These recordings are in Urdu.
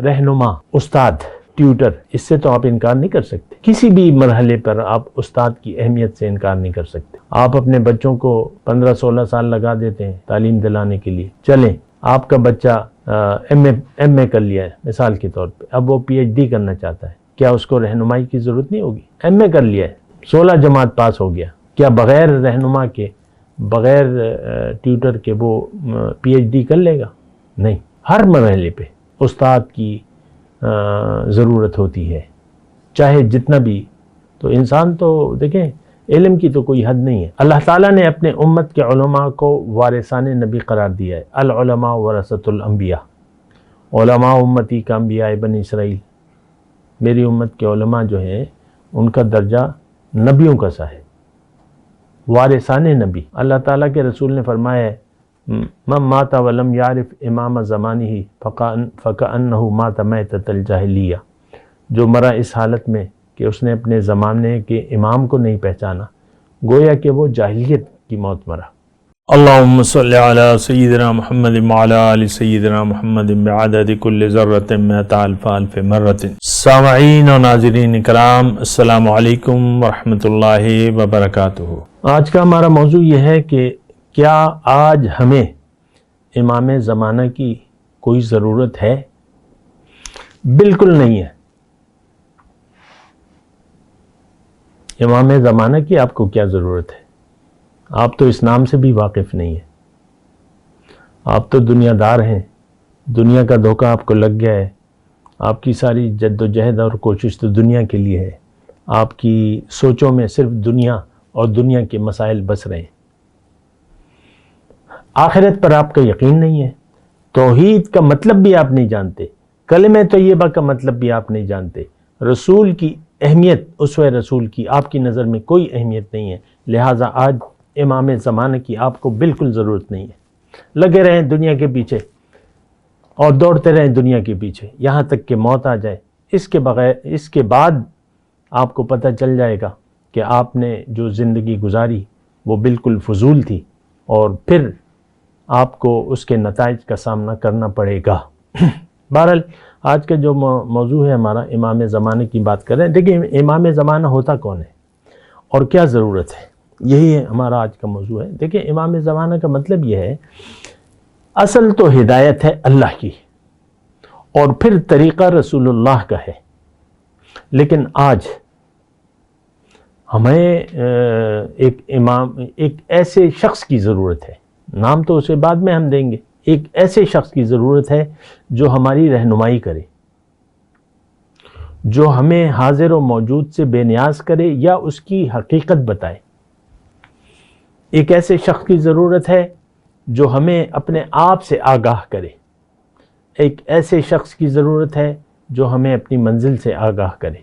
رہنما، استاد، ٹیوٹر، اس سے تو آپ انکار نہیں کر سکتے. کسی بھی مرحلے پر آپ استاد کی اہمیت سے انکار نہیں کر سکتے. آپ اپنے بچوں کو 15-16 سال لگا دیتے ہیں تعلیم دلانے کے لیے. چلیں، آپ کا بچہ ایم اے کر لیا ہے مثال کے طور پہ، اب وہ پی ایچ ڈی کرنا چاہتا ہے، کیا اس کو رہنمائی کی ضرورت نہیں ہوگی؟ ایم اے کر لیا ہے، 16 جماعت پاس ہو گیا، کیا بغیر رہنما کے، بغیر ٹیوٹر کے وہ پی ایچ ڈی کر لے گا؟ نہیں. ہر مرحلے پہ استاد کی ضرورت ہوتی ہے، چاہے جتنا بھی. تو انسان تو دیکھیں، علم کی تو کوئی حد نہیں ہے. اللہ تعالیٰ نے اپنے امت کے علماء کو وارثان نبی قرار دیا ہے. العلماء ورثۃ الانبیاء، علماء امتی کا انبیاء بنی اسرائیل. میری امت کے علماء جو ہیں ان کا درجہ نبیوں کا سا ہے، وارثان نبی. اللہ تعالیٰ کے رسول نے فرمایا ہے من مات ولم یعرف امام زمانہ فکأنہ مات میتۃ الجاہلیہ. جو مرا اس حالت میں کہ اس نے اپنے زمانے کے امام کو نہیں پہچانا، گویا کہ وہ جاہلیت کی موت مرا. اللہم صلی علی سیدنا محمد وعلی آل سیدنا محمد بعدد کل ذرۃ مئۃ الف الف مرۃ. سامعین و ناظرین کرام، السلام علیکم ورحمۃ اللہ وبرکاتہ. آج کا ہمارا موضوع یہ ہے کہ کیا آج ہمیں امام زمانہ کی کوئی ضرورت ہے؟ بالکل نہیں ہے. امام زمانہ کی آپ کو کیا ضرورت ہے؟ آپ تو اس نام سے بھی واقف نہیں ہیں. آپ تو دنیا دار ہیں، دنیا کا دھوکہ آپ کو لگ گیا ہے. آپ کی ساری جد و جہد اور کوشش تو دنیا کے لیے ہے. آپ کی سوچوں میں صرف دنیا اور دنیا کے مسائل بس رہے ہیں. آخرت پر آپ کا یقین نہیں ہے. توحید کا مطلب بھی آپ نہیں جانتے. کلمہ طیبہ کا مطلب بھی آپ نہیں جانتے. رسول کی اہمیت، اسوہ رسول کی آپ کی نظر میں کوئی اہمیت نہیں ہے. لہٰذا آج امام زمانہ کی آپ کو بالکل ضرورت نہیں ہے. لگے رہیں دنیا کے پیچھے اور دوڑتے رہیں دنیا کے پیچھے یہاں تک کہ موت آ جائے. اس کے بعد آپ کو پتہ چل جائے گا کہ آپ نے جو زندگی گزاری وہ بالکل فضول تھی، اور پھر آپ کو اس کے نتائج کا سامنا کرنا پڑے گا. بہرحال آج کا جو موضوع ہے ہمارا، امام زمانہ کی بات کر رہے ہیں. دیکھیں، امام زمانہ ہوتا کون ہے اور کیا ضرورت ہے، یہی ہمارا آج کا موضوع ہے. دیکھیں، امام زمانہ کا مطلب یہ ہے، اصل تو ہدایت ہے اللہ کی اور پھر طریقہ رسول اللہ کا ہے. لیکن آج ہمیں ایک ایسے شخص کی ضرورت ہے، نام تو اسے بعد میں ہم دیں گے. ایک ایسے شخص کی ضرورت ہے جو ہماری رہنمائی کرے، جو ہمیں حاضر و موجود سے بے نیاز کرے یا اس کی حقیقت بتائے. ایک ایسے شخص کی ضرورت ہے جو ہمیں اپنے آپ سے آگاہ کرے. ایک ایسے شخص کی ضرورت ہے جو ہمیں اپنی منزل سے آگاہ کرے.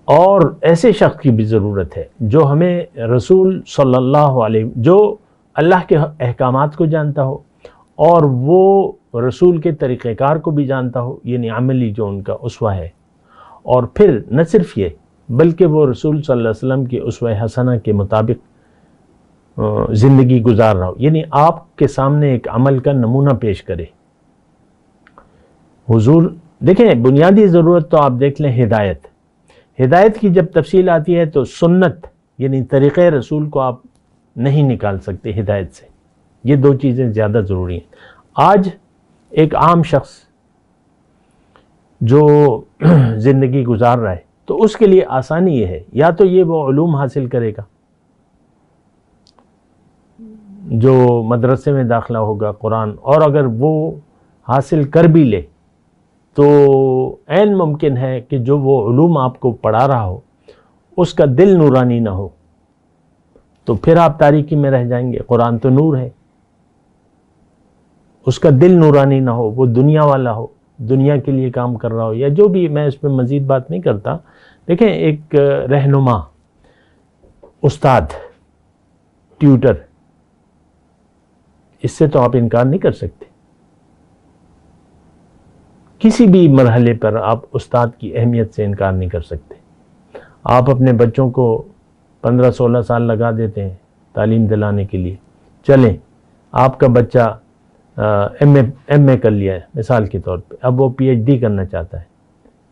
اور ایسے شخص کی بھی ضرورت ہے جو ہمیں رسول صلی اللہ علیہ، جو اللہ کے احکامات کو جانتا ہو اور وہ رسول کے طریقہ کار کو بھی جانتا ہو، یعنی عملی جو ان کا اسوہ ہے. اور پھر نہ صرف یہ بلکہ وہ رسول صلی اللہ علیہ وسلم کی اسوہ حسنہ کے مطابق زندگی گزار رہا ہو، یعنی آپ کے سامنے ایک عمل کا نمونہ پیش کرے. حضور دیکھیں، بنیادی ضرورت تو آپ دیکھ لیں ہدایت. ہدایت کی جب تفصیل آتی ہے تو سنت یعنی طریقہ رسول کو آپ نہیں نکال سکتے ہدایت سے. یہ دو چیزیں زیادہ ضروری ہیں. آج ایک عام شخص جو زندگی گزار رہا ہے تو اس کے لیے آسانی یہ ہے، یا تو یہ وہ علوم حاصل کرے گا جو مدرسے میں داخلہ ہوگا قرآن، اور اگر وہ حاصل کر بھی لے تو عین ممکن ہے کہ جو وہ علوم آپ کو پڑھا رہا ہو اس کا دل نورانی نہ ہو، تو پھر آپ تاریکی میں رہ جائیں گے. قرآن تو نور ہے، اس کا دل نورانی نہ ہو، وہ دنیا والا ہو، دنیا کے لیے کام کر رہا ہو، یا جو بھی. میں اس پہ مزید بات نہیں کرتا. دیکھیں، ایک رہنما، استاد، ٹیوٹر، اس سے تو آپ انکار نہیں کر سکتے. کسی بھی مرحلے پر آپ استاد کی اہمیت سے انکار نہیں کر سکتے. آپ اپنے بچوں کو 15-16 سال لگا دیتے ہیں تعلیم دلانے کے لیے. چلیں، آپ کا بچہ ایم اے کر لیا ہے مثال کے طور پہ، اب وہ پی ایچ ڈی کرنا چاہتا ہے،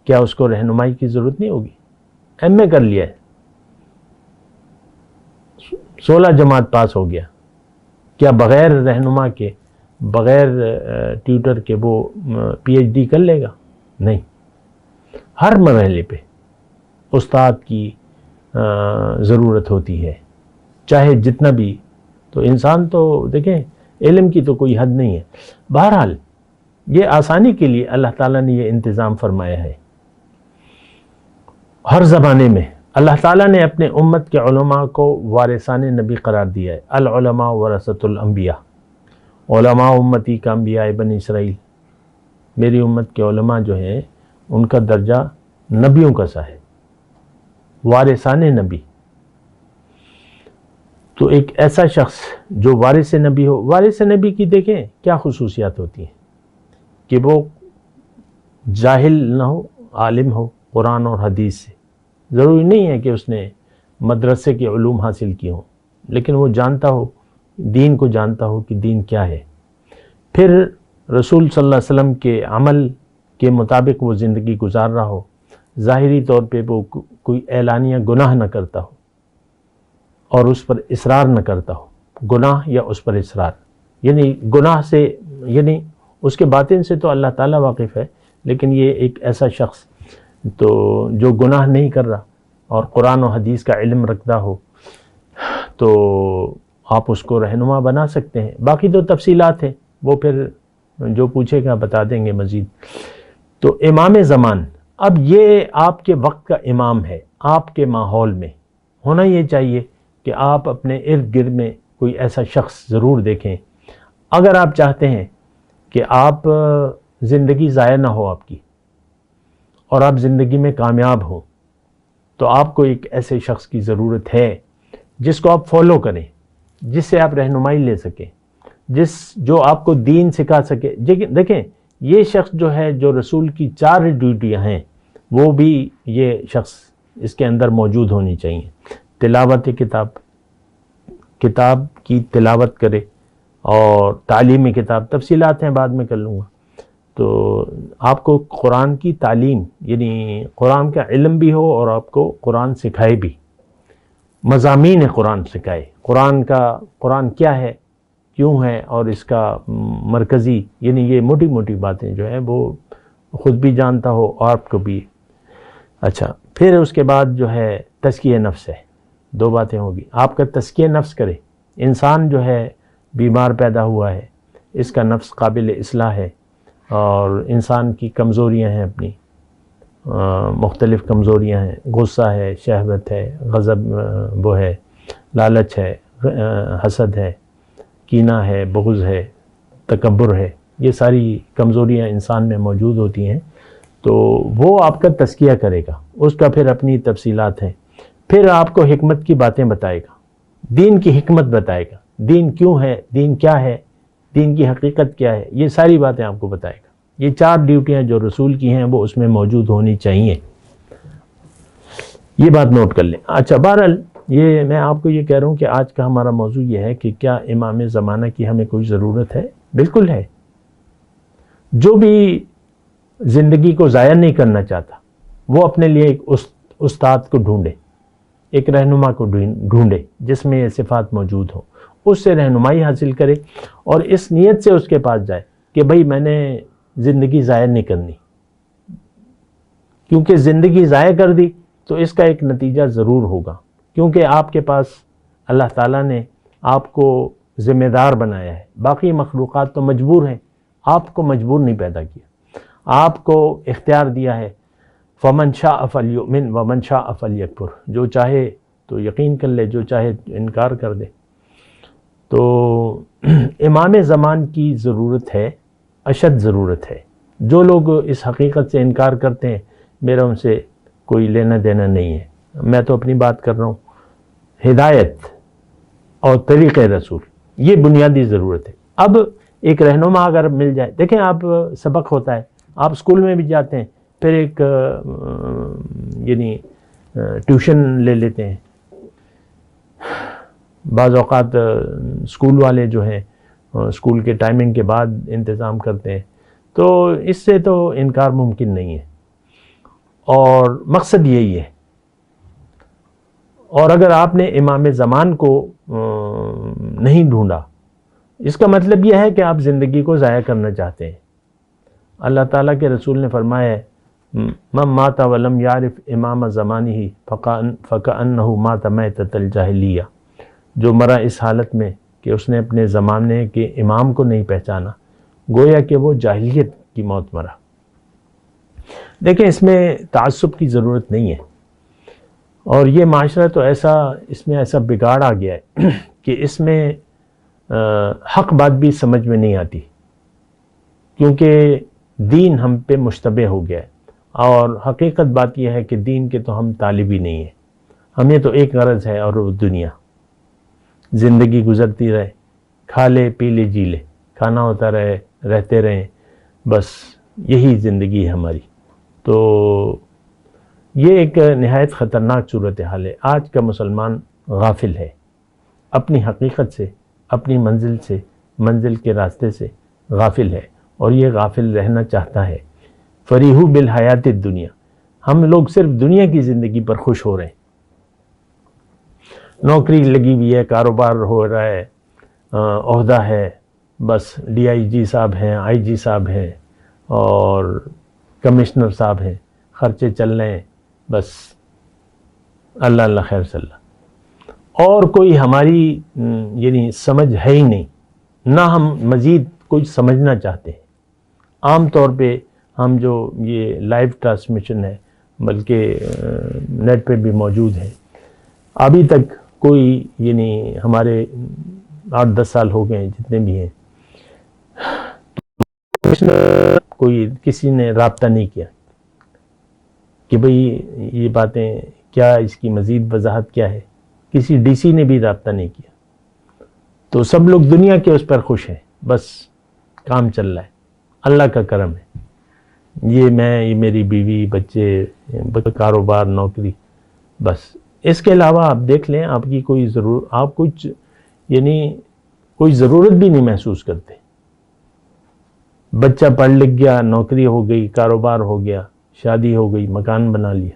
کیا اس کو رہنمائی کی ضرورت نہیں ہوگی؟ ایم اے کر لیا ہے، 16 جماعت پاس ہو گیا، کیا بغیر رہنما کے، بغیر ٹیوٹر کے وہ پی ایچ ڈی کر لے گا؟ نہیں، ہر مرحلے پہ استاد کی ضرورت ہوتی ہے، چاہے جتنا بھی، تو انسان تو دیکھیں علم کی تو کوئی حد نہیں ہے۔ بہرحال یہ آسانی کے لیے اللہ تعالیٰ نے یہ انتظام فرمایا ہے۔ ہر زمانے میں اللہ تعالیٰ نے اپنے امت کے علماء کو وارثان نبی قرار دیا ہے۔ العلماء ورثۃ الانبیاء، علماء امتی کا انبیاء بنی اسرائیل، میری امت کے علماء جو ہیں ان کا درجہ نبیوں کا سا ہے، وارثان نبی۔ تو ایک ایسا شخص جو وارث نبی ہو، وارث نبی کی دیکھیں کیا خصوصیات ہوتی ہیں کہ وہ جاہل نہ ہو، عالم ہو قرآن اور حدیث سے۔ ضروری نہیں ہے کہ اس نے مدرسے کے علوم حاصل کی ہوں، لیکن وہ جانتا ہو، دین کو جانتا ہو کہ دین کیا ہے، پھر رسول صلی اللہ علیہ وسلم کے عمل کے مطابق وہ زندگی گزار رہا ہو، ظاہری طور پہ وہ کوئی اعلانیہ گناہ نہ کرتا ہو اور اس پر اصرار نہ کرتا ہو، گناہ یا اس پر اصرار، یعنی گناہ سے، یعنی اس کے باطن سے تو اللہ تعالیٰ واقف ہے، لیکن یہ ایک ایسا شخص تو جو گناہ نہیں کر رہا اور قرآن و حدیث کا علم رکھتا ہو، تو آپ اس کو رہنما بنا سکتے ہیں۔ باقی تو تفصیلات ہیں، وہ پھر جو پوچھے گا بتا دیں گے مزید۔ تو امام زمان، اب یہ آپ کے وقت کا امام ہے، آپ کے ماحول میں ہونا یہ چاہیے کہ آپ اپنے ارد گرد میں کوئی ایسا شخص ضرور دیکھیں۔ اگر آپ چاہتے ہیں کہ آپ زندگی ضائع نہ ہو آپ کی اور آپ زندگی میں کامیاب ہوں، تو آپ کو ایک ایسے شخص کی ضرورت ہے جس کو آپ فالو کریں، جس سے آپ رہنمائی لے سکیں، جو آپ کو دین سکھا سکے۔ دیکھیں یہ شخص جو ہے، جو رسول کی 4 ڈیوٹیاں ہیں، وہ بھی یہ شخص اس کے اندر موجود ہونی چاہیے۔ تلاوت کتاب کی تلاوت کرے، اور تعلیم کتاب، تفصیلات ہیں بعد میں کر لوں گا۔ تو آپ کو قرآن کی تعلیم، یعنی قرآن کا علم بھی ہو اور آپ کو قرآن سکھائے بھی، مضامین قرآن سکھائے، قرآن کیا ہے، کیوں ہے، اور اس کا مرکزی، یعنی یہ موٹی موٹی باتیں جو ہیں وہ خود بھی جانتا ہو اور آپ کو بھی۔ اچھا، پھر اس کے بعد جو ہے تزکیہ نفس ہے، 2 باتیں ہوگی۔ آپ کا تزکیہ نفس کرے، انسان جو ہے بیمار پیدا ہوا ہے، اس کا نفس قابل اصلاح ہے، اور انسان کی کمزوریاں ہیں، اپنی مختلف کمزوریاں ہیں، غصہ ہے، شہوت ہے، غضب وہ ہے، لالچ ہے، حسد ہے، کینہ ہے، بغض ہے، تکبر ہے، یہ ساری کمزوریاں انسان میں موجود ہوتی ہیں۔ تو وہ آپ کا تزکیہ کرے گا، اس کا پھر اپنی تفصیلات ہیں۔ پھر آپ کو حکمت کی باتیں بتائے گا، دین کی حکمت بتائے گا، دین کیوں ہے، دین کیا ہے، دین کی حقیقت کیا ہے، یہ ساری باتیں آپ کو بتائے گا۔ یہ 4 ڈیوٹیاں جو رسول کی ہیں وہ اس میں موجود ہونی چاہیے، یہ بات نوٹ کر لیں۔ اچھا، بہرحال یہ میں آپ کو یہ کہہ رہا ہوں کہ آج کا ہمارا موضوع یہ ہے کہ کیا امام زمانہ کی ہمیں کوئی ضرورت ہے؟ بالکل ہے۔ جو بھی زندگی کو ضائع نہیں کرنا چاہتا، وہ اپنے لیے ایک استاد کو ڈھونڈے، ایک رہنما کو ڈھونڈے جس میں یہ صفات موجود ہوں، اس سے رہنمائی حاصل کرے، اور اس نیت سے اس کے پاس جائے کہ بھئی میں نے زندگی ضائع نہیں کرنی، کیونکہ زندگی ضائع کر دی تو اس کا ایک نتیجہ ضرور ہوگا، کیونکہ آپ کے پاس اللہ تعالیٰ نے آپ کو ذمہ دار بنایا ہے۔ باقی مخلوقات تو مجبور ہیں، آپ کو مجبور نہیں پیدا کیا، آپ کو اختیار دیا ہے۔ فَمَنْ شَاءَ فَلْيُؤْمِنْ وَمَنْ شَاءَ فَلْيَكْفُرْ، جو چاہے تو یقین کر لے، جو چاہے انکار کر دے۔ تو امام زمان کی ضرورت ہے، اشد ضرورت ہے۔ جو لوگ اس حقیقت سے انکار کرتے ہیں، میرا ان سے کوئی لینا دینا نہیں ہے، میں تو اپنی بات کر رہا ہوں۔ ہدایت اور طریق رسول، یہ بنیادی ضرورت ہے۔ اب ایک رہنما اگر مل جائے، دیکھیں آپ سبق ہوتا ہے، آپ اسکول میں بھی جاتے ہیں، پھر ایک یعنی ٹیوشن لے لیتے ہیں۔ بعض اوقات اسکول والے جو ہیں اسکول کے ٹائمنگ کے بعد انتظام کرتے ہیں، تو اس سے تو انکار ممکن نہیں ہے، اور مقصد یہی ہے۔ اور اگر آپ نے امام زمان کو نہیں ڈھونڈا، اس کا مطلب یہ ہے کہ آپ زندگی کو ضائع کرنا چاہتے ہیں۔ اللہ تعالیٰ کے رسول نے فرمایا ہے من مات ولم یعرف امام زمانہ فکأنہ مات میتۃ الجاہلیہ، جو مرا اس حالت میں کہ اس نے اپنے زمانے کے امام کو نہیں پہچانا، گویا کہ وہ جاہلیت کی موت مرا۔ دیکھیں، اس میں تعصب کی ضرورت نہیں ہے، اور یہ معاشرہ تو اس میں ایسا بگاڑ آ گیا ہے کہ اس میں حق بات بھی سمجھ میں نہیں آتی، کیونکہ دین ہم پہ مشتبہ ہو گیا ہے، اور حقیقت بات یہ ہے کہ دین کے تو ہم طالب ہی نہیں ہیں، ہمیں تو ایک غرض ہے، اور وہ دنیا، زندگی گزرتی رہے، کھا لے پی لے جی لے، کھانا ہوتا رہے، رہتے رہیں، بس یہی زندگی ہے ہماری۔ تو یہ ایک نہایت خطرناک صورتحال ہے۔ آج کا مسلمان غافل ہے، اپنی حقیقت سے، اپنی منزل سے، منزل کے راستے سے غافل ہے، اور یہ غافل رہنا چاہتا ہے۔ فریحوا بالحیات الدنیا، ہم لوگ صرف دنیا کی زندگی پر خوش ہو رہے ہیں، نوکری لگی ہوئی ہے، کاروبار ہو رہا ہے، عہدہ ہے، بس ڈی آئی جی صاحب ہیں، آئی جی صاحب ہیں، اور کمشنر صاحب ہیں، خرچے چل رہے ہیں، بس اللہ اللہ خیر صلی اللہ، اور کوئی ہماری یعنی سمجھ ہے ہی نہیں، نہ ہم مزید کچھ سمجھنا چاہتے ہیں۔ عام طور پہ ہم جو یہ لائیو ٹرانسمیشن ہے، بلکہ نیٹ پہ بھی موجود ہے، ابھی تک کوئی یعنی ہمارے 8-10 سال ہو گئے ہیں جتنے بھی ہیں، کوئی کسی نے رابطہ نہیں کیا کہ بھئی یہ باتیں کیا، اس کی مزید وضاحت کیا ہے، کسی ڈی سی نے بھی رابطہ نہیں کیا۔ تو سب لوگ دنیا کے اس پر خوش ہیں، بس کام چل رہا ہے، اللہ کا کرم ہے، یہ میری بیوی، بچے، کاروبار، نوکری، بس۔ اس کے علاوہ آپ دیکھ لیں، آپ کی آپ کچھ یعنی کوئی ضرورت بھی نہیں محسوس کرتے۔ بچہ پڑھ لکھ گیا، نوکری ہو گئی، کاروبار ہو گیا، شادی ہو گئی، مکان بنا لیا،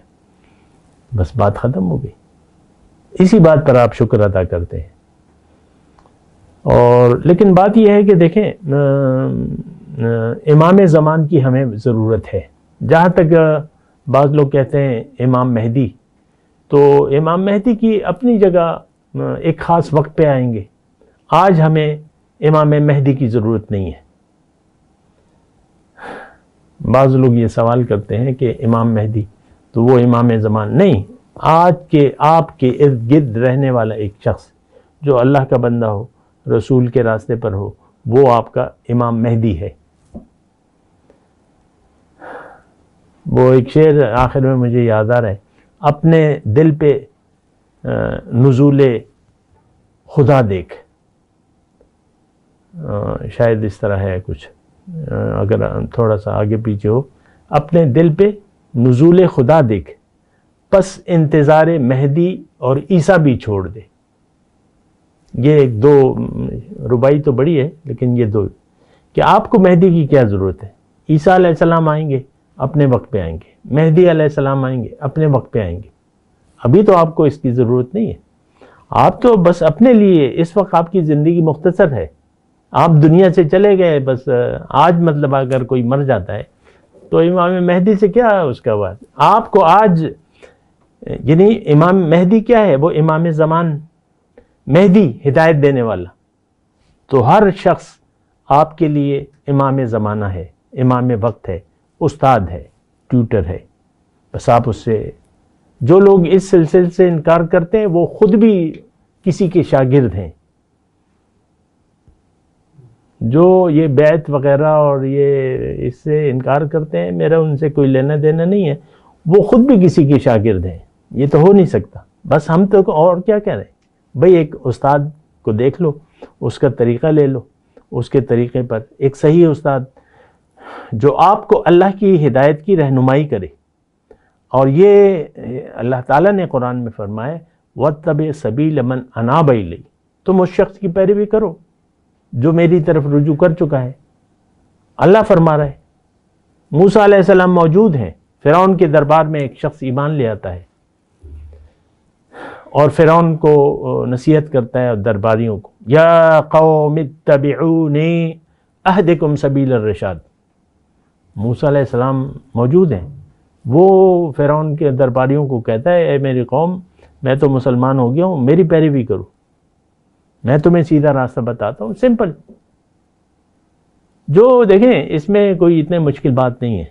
بس بات ختم ہو گئی۔ اسی بات پر آپ شکر ادا کرتے ہیں۔ اور لیکن بات یہ ہے کہ دیکھیں، امام زمان کی ہمیں ضرورت ہے۔ جہاں تک بعض لوگ کہتے ہیں امام مہدی، تو امام مہدی کی اپنی جگہ ایک خاص وقت پہ آئیں گے۔ آج ہمیں امام مہدی کی ضرورت نہیں ہے۔ بعض لوگ یہ سوال کرتے ہیں کہ امام مہدی تو وہ امام زمان نہیں، آج کے آپ کے ارد گرد رہنے والا ایک شخص جو اللہ کا بندہ ہو، رسول کے راستے پر ہو، وہ آپ کا امام مہدی ہے۔ وہ ایک شعر آخر میں مجھے یاد آ رہا ہے، اپنے دل پہ نزول خدا دیکھ، شاید اس طرح ہے کچھ، اگر تھوڑا سا آگے پیچھے ہو، اپنے دل پہ نزول خدا دیکھ، پس انتظار مہدی اور عیسیٰ بھی چھوڑ دے۔ یہ ایک دو ربائی تو بڑی ہے، لیکن یہ دو کہ آپ کو مہدی کی کیا ضرورت ہے؟ عیسیٰ علیہ السلام آئیں گے، اپنے وقت پہ آئیں گے، مہدی علیہ السلام آئیں گے، اپنے وقت پہ آئیں گے، ابھی تو آپ کو اس کی ضرورت نہیں ہے۔ آپ تو بس اپنے لیے، اس وقت آپ کی زندگی مختصر ہے، آپ دنیا سے چلے گئے، بس آج مطلب اگر کوئی مر جاتا ہے تو امام مہدی سے کیا ہے اس کا بات؟ آپ کو آج یعنی امام مہدی کیا ہے؟ وہ امام زمان، مہدی ہدایت دینے والا۔ تو ہر شخص آپ کے لیے امام زمانہ ہے، امام وقت ہے، استاد ہے، ٹیوٹر ہے، بس آپ اس سے، جو لوگ اس سلسلے سے انکار کرتے ہیں وہ خود بھی کسی کے شاگرد ہیں۔ جو یہ بیعت وغیرہ اور یہ اس سے انکار کرتے ہیں، میرا ان سے کوئی لینا دینا نہیں ہے، وہ خود بھی کسی کے شاگرد ہیں، یہ تو ہو نہیں سکتا۔ بس ہم تو اور کیا کہہ رہے ہیں بھئی، ایک استاد کو دیکھ لو، اس کا طریقہ لے لو، اس کے طریقے پر ایک صحیح استاد جو آپ کو اللہ کی ہدایت کی رہنمائی کرے۔ اور یہ اللہ تعالیٰ نے قرآن میں فرمایا وَاتَّبِعْ سَبِيلَ مَنْ أَنَابَ إِلَيَّ، تم اس شخص کی پیروی کرو جو میری طرف رجوع کر چکا ہے. اللہ فرما رہا ہے. موسیٰ علیہ السلام موجود ہیں. فرعون کے دربار میں ایک شخص ایمان لے آتا ہے اور فرعون کو نصیحت کرتا ہے اور درباریوں کو, یا قوم اتبعونی اہدکم سبیل الرشاد. موسیٰ علیہ السلام موجود ہیں. وہ فرعون کے درباریوں کو کہتا ہے, اے میری قوم, میں تو مسلمان ہو گیا ہوں, میری پیروی کرو, میں تمہیں سیدھا راستہ بتاتا ہوں. سمپل. جو دیکھیں اس میں کوئی اتنے مشکل بات نہیں ہے.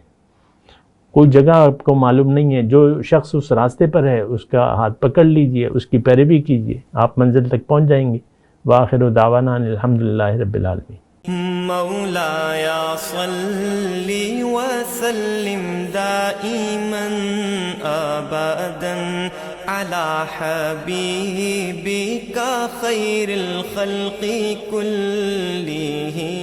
کوئی جگہ آپ کو معلوم نہیں ہے, جو شخص اس راستے پر ہے اس کا ہاتھ پکڑ لیجئے, اس کی پیروی کیجئے, آپ منزل تک پہنچ جائیں گے. وآخر دعوانا الحمدللہ رب العالمین. مولاي صل وسلم دائما أبدا على حبيبك خير الخلق كلهم.